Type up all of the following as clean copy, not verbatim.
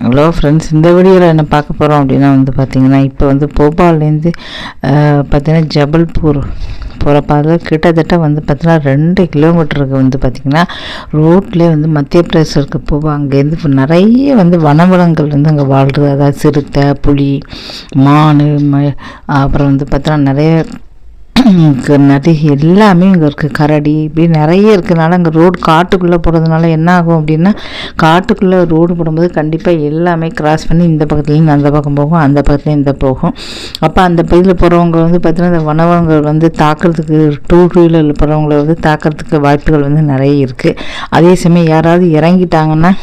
Hello friends, இந்த வீடியோவில் என்ன பார்க்க போகிறோம் அப்படின்னா பார்த்திங்கன்னா, இப்போ போபால்லேருந்து பார்த்திங்கன்னா ஜபல்பூர் போகிற பாதையில் கிட்டத்தட்ட பார்த்திங்கன்னா 2 கிலோமீட்டருக்கு பார்த்திங்கன்னா ரோட்லேயே மத்திய பிரதேசத்துக்கு போவோம். அங்கேருந்து நிறைய வனவிலங்குகள் அங்கே வாழ்கிறது. அதாவது சிறுத்தை, புலி, மான், அப்புறம் பார்த்திங்கன்னா நிறைய நரிகை எல்லாமே இங்கே இருக்குது. கரடி இப்படி நிறைய இருக்கிறதுனால அங்கே ரோடு காட்டுக்குள்ளே போகிறதுனால என்ன ஆகும் அப்படின்னா, காட்டுக்குள்ளே ரோடு போடும்போது கண்டிப்பாக எல்லாமே கிராஸ் பண்ணி இந்த பக்கத்துலேருந்து அந்த பக்கம் போகும், அந்த பக்கத்துலேயும் இந்த போகும். அப்போ அந்த பகுதியில் போகிறவங்க பார்த்தீங்கன்னா இந்த வனவங்கள் தாக்கிறதுக்கு, டூ வீலரில் போகிறவங்கள தாக்கிறதுக்கு வாய்ப்புகள் நிறைய இருக்குது. அதே சமயம் யாராவது இறங்கிட்டாங்கன்னா,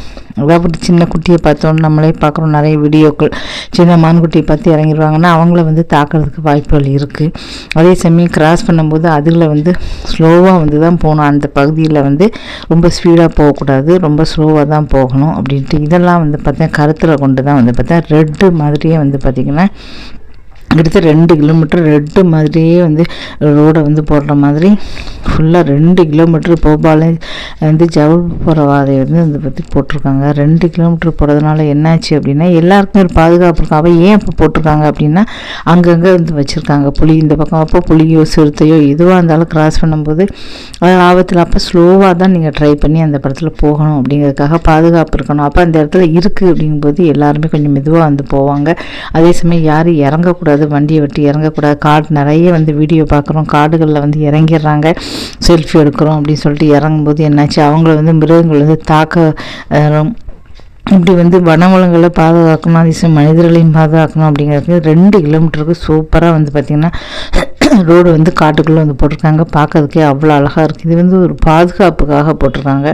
அதாவது சின்ன குட்டியை பார்த்தோன்னு நம்மளே பார்க்குறோம், நிறைய வீடியோக்கள் சின்ன மான்குட்டியை பார்த்து இறங்கிடுவாங்கன்னா அவங்கள தாக்கிறதுக்கு வாய்ப்புகள் இருக்குது. அதே சமயம் கிராஸ் பண்ணும்போது அதில் ஸ்லோவாக தான் போகணும். அந்த பகுதியில் ரொம்ப ஸ்பீடாக போகக்கூடாது, ரொம்ப ஸ்லோவாக தான் போகணும் அப்படின்ட்டு இதெல்லாம் பார்த்தீங்கன்னா கருத்தில் கொண்டு தான் பார்த்தீங்கன்னா ரெட்டு மாதிரியே பார்த்திங்கன்னா கிட்டத்தட்ட 2 கிலோமீட்டர் ரெட்டு மாதிரியே ரோடை போடுற மாதிரி ஃபுல்லாக 2 கிலோமீட்டர் போபாலே ஜபல்பூர் போகிற வாதையை பற்றி போட்டிருக்காங்க. 2 கிலோமீட்டர் போகிறதுனால என்னாச்சு அப்படின்னா எல்லாருக்குமே ஒரு பாதுகாப்பு இருக்கும். அவள் ஏன் இப்போ போட்டிருக்காங்க அப்படின்னா, அங்கங்கே வச்சுருக்காங்க புலி, இந்த பக்கம் அப்போ புலியோ சிறுத்தையோ எதுவாக இருந்தாலும் கிராஸ் பண்ணும்போது அது ஆபத்தில், அப்போ ஸ்லோவாக தான் நீங்கள் ட்ரை பண்ணி அந்த படத்தில் போகணும் அப்படிங்கிறதுக்காக பாதுகாப்பு இருக்கணும். அப்போ அந்த இடத்துல இருக்குது அப்படிங்கும்போது எல்லாருமே கொஞ்சம் மெதுவாக போவாங்க. அதே சமயம் யாரும் இறங்கக்கூடாது, வண்டியை விட்டு இறங்கக்கூடாது. காடு நிறைய வீடியோ பார்க்குறோம், காடுகளில் இறங்கிடுறாங்க, செல்ஃபி எடுக்கிறோம் அப்படின்னு சொல்லிட்டு இறங்கும்போது என்னாச்சு, அவங்கள மிருகங்கள் தாக்க இப்படி வனவளங்களை பாதுகாக்கணும், அதே மனிதர்களையும் பாதுகாக்கணும். அப்படிங்கிறதுக்கு 2 கிலோமீட்டருக்கு சூப்பராக பார்த்திங்கன்னா ரோடு காட்டுக்குள்ளே போட்டிருக்காங்க. பார்க்கறதுக்கே அவ்வளோ அழகாக இருக்குது. இது ஒரு பாதுகாப்புக்காக போட்டிருக்காங்க.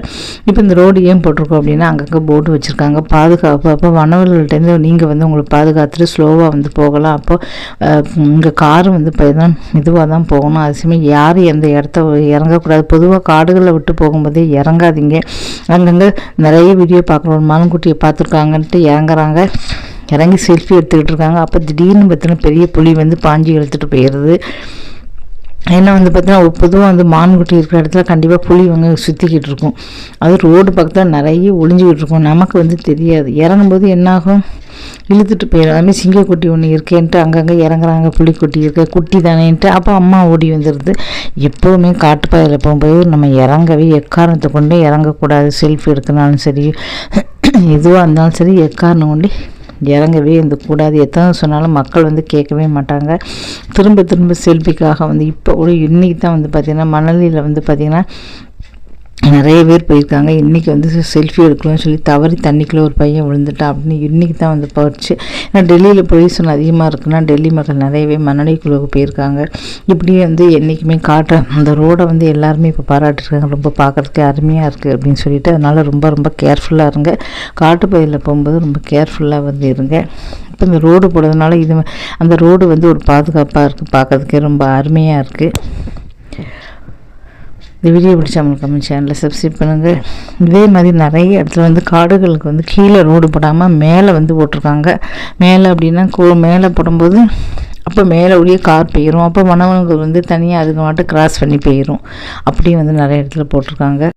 இப்போ இந்த ரோடு ஏன் போட்டிருக்கோம் அப்படின்னா, அங்கங்கே போர்டு வச்சுருக்காங்க பாதுகாப்பு. அப்போ வனவர்கள்ட்டேருந்து நீங்கள் உங்களை பாதுகாத்துட்டு ஸ்லோவாக போகலாம். அப்போது இங்கே காரு தான் மெதுவாக தான் போகணும். அது சமயம் யாரும் எந்த இடத்த இறங்கக்கூடாது. பொதுவாக காடுகளில் விட்டு போகும்போதே இறங்காதீங்க. அங்கங்கே நிறைய வீடியோ பார்க்குறோம், மான்குட்டியை பார்த்துருக்காங்கன்ட்டு இறங்குறாங்க, இறங்கி செல்ஃபி எடுத்துக்கிட்டு இருக்காங்க. அப்போ திடீர்னு பார்த்தீங்கன்னா பெரிய புலி பாஞ்சு எடுத்துகிட்டு போயிடுது. ஏன்னா பார்த்தீங்கன்னா பொதுவாக மான்குட்டி இருக்கிற இடத்துல கண்டிப்பாக புலி சுற்றிக்கிட்டு இருக்கும். அது ரோடு பக்கத்தில் நிறைய ஒளிஞ்சிக்கிட்டு இருக்கும், நமக்கு தெரியாது. இறங்கும்போது என்னாகும், இழுத்துட்டு போயிடும். அதுமாதிரி சிங்கக்குட்டி ஒன்று இருக்கேன்ட்டு அங்கங்கே இறங்குறாங்க, புலிக்குட்டி இருக்க குட்டி தானேன்ட்டு. அப்போ அம்மா ஓடி வந்துடுது. எப்போவுமே காட்டுப்பாதையில் போகும்போது நம்ம இறங்கவே எக்காரணத்தை கொண்டு இறங்கக்கூடாது. செல்ஃபி எடுக்கனாலும் சரி, எதுவாக இருந்தாலும் சரி, எக்காரணம் கொண்டு இறங்கவே கூடாது. எத்தனை சொன்னாலும் மக்கள் கேட்கவே மாட்டாங்க. திரும்ப திரும்ப செல்ஃபிக்காக இப்போ கூட இன்றைக்கி தான் பார்த்திங்கன்னா மணலியில் பார்த்திங்கன்னா நிறைய பேர் போயிருக்காங்க. இன்றைக்கி செல்ஃபி எடுக்கணும்னு சொல்லி தவறி தண்ணிக்குள்ளே ஒரு பையன் விழுந்துட்டான் அப்படின்னு இன்றைக்கி தான் போயிடுச்சு. ஏன்னா டெல்லியில் பொல்யூஷன் அதிகமாக இருக்குன்னா டெல்லி மக்கள் நிறையவே மணலிக்குள்ளே போயிருக்காங்க. இப்படியே என்றைக்குமே காட்டுற அந்த ரோடை எல்லாருமே இப்போ பாராட்டிருக்காங்க, ரொம்ப பார்க்குறதுக்கு அருமையாக இருக்குது அப்படின்னு சொல்லிட்டு. அதனால் ரொம்ப ரொம்ப கேர்ஃபுல்லாக இருங்க. காட்டுப்பகுதியில் போகும்போது ரொம்ப கேர்ஃபுல்லாக இருங்க. இப்போ இந்த ரோடு போடுறதுனால அந்த ரோடு ஒரு பாதுகாப்பாக இருக்குது, பார்க்குறதுக்கே ரொம்ப அருமையாக இருக்குது. இந்த வீடியோ பிடிச்சா நம்மளுக்கு கமெண்ட் சேனலில் சப்ஸ்கிரைப் பண்ணுங்கள். இதே மாதிரி நிறைய இடத்துல காடுகளுக்கு கீழே ரோடு போடாமல் மேலே போட்டிருக்காங்க. மேலே அப்படின்னா மேலே போடும்போது அப்போ மேலே ஒழிய கார் போயிடும். அப்போ வனவங்கள் தனியாக அதுக்கு மட்டும் கிராஸ் பண்ணி போயிடும். அப்படியும் நிறைய இடத்துல போட்டிருக்காங்க.